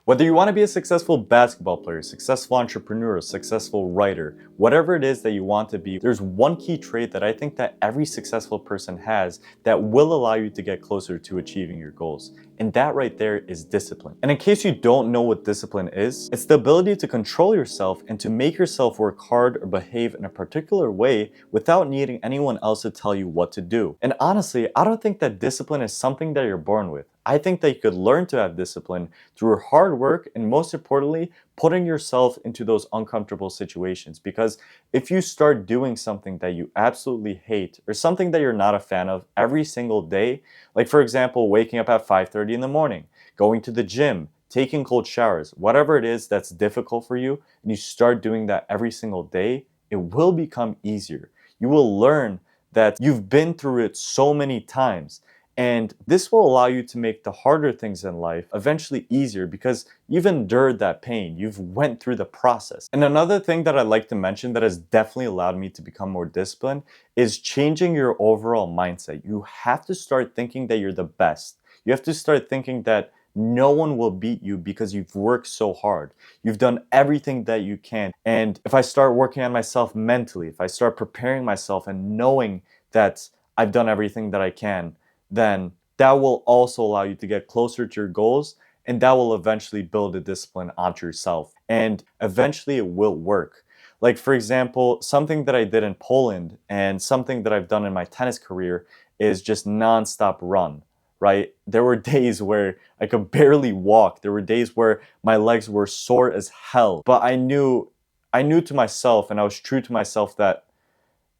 Whether you want to be a successful basketball player, successful entrepreneur, successful writer, whatever it is that you want to be, there's one key trait that I think that every successful person has that will allow you to get closer to achieving your goals. And that right there is discipline. And in case you don't know what discipline is, it's the ability to control yourself and to make yourself work hard or behave in a particular way without needing anyone else to tell you what to do. And honestly, I don't think that discipline is something that you're born with. I think that you could learn to have discipline through hard work and, most importantly, putting yourself into those uncomfortable situations. Because if you start doing something that you absolutely hate or something that you're not a fan of every single day, like for example, waking up at 5:30 in the morning, going to the gym, taking cold showers, whatever it is that's difficult for you, and you start doing that every single day, it will become easier. You will learn that you've been through it so many times. And this will allow you to make the harder things in life eventually easier because you've endured that pain. You've went through the process. And another thing that I'd like to mention that has definitely allowed me to become more disciplined is changing your overall mindset. You have to start thinking that you're the best. You have to start thinking that no one will beat you because you've worked so hard. You've done everything that you can. And if I start working on myself mentally, if I start preparing myself and knowing that I've done everything that I can, then that will also allow you to get closer to your goals, and that will eventually build a discipline onto yourself. And eventually it will work. Like for example, something that I did in Poland and something that I've done in my tennis career is just nonstop run, right? There were days where I could barely walk. There were days where my legs were sore as hell. But I knew to myself, and I was true to myself, that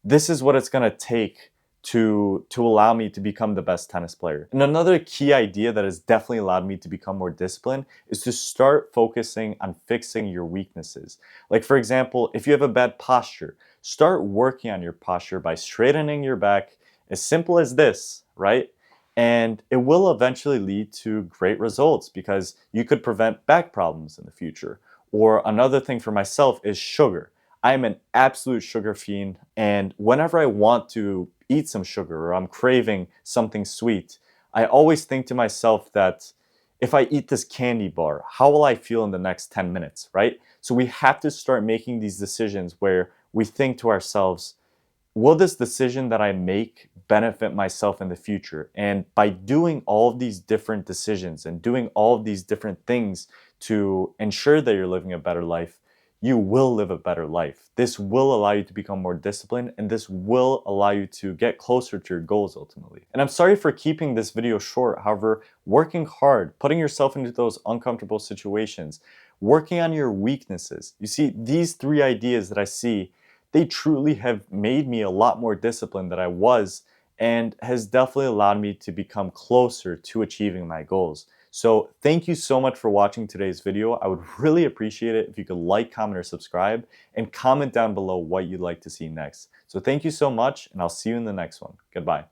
this is what it's gonna take to allow me to become the best tennis player. And another key idea that has definitely allowed me to become more disciplined is to start focusing on fixing your weaknesses. Like for example, if you have a bad posture, start working on your posture by straightening your back. As simple as this, right? And it will eventually lead to great results because you could prevent back problems in the future. Or another thing for myself is sugar. I'm an absolute sugar fiend, and whenever I want to eat some sugar or I'm craving something sweet, I always think to myself that if I eat this candy bar, how will I feel in the next 10 minutes, right? So we have to start making these decisions where we think to ourselves, will this decision that I make benefit myself in the future? And by doing all of these different decisions and doing all of these different things to ensure that you're living a better life, you will live a better life. This will allow you to become more disciplined, and this will allow you to get closer to your goals ultimately. And I'm sorry for keeping this video short. However, working hard, putting yourself into those uncomfortable situations, working on your weaknesses. You see, these three ideas that I see, they truly have made me a lot more disciplined than I was, and has definitely allowed me to become closer to achieving my goals. So thank you so much for watching today's video. I would really appreciate it if you could like, comment, or subscribe, and comment down below what you'd like to see next. So thank you so much, and I'll see you in the next one. Goodbye.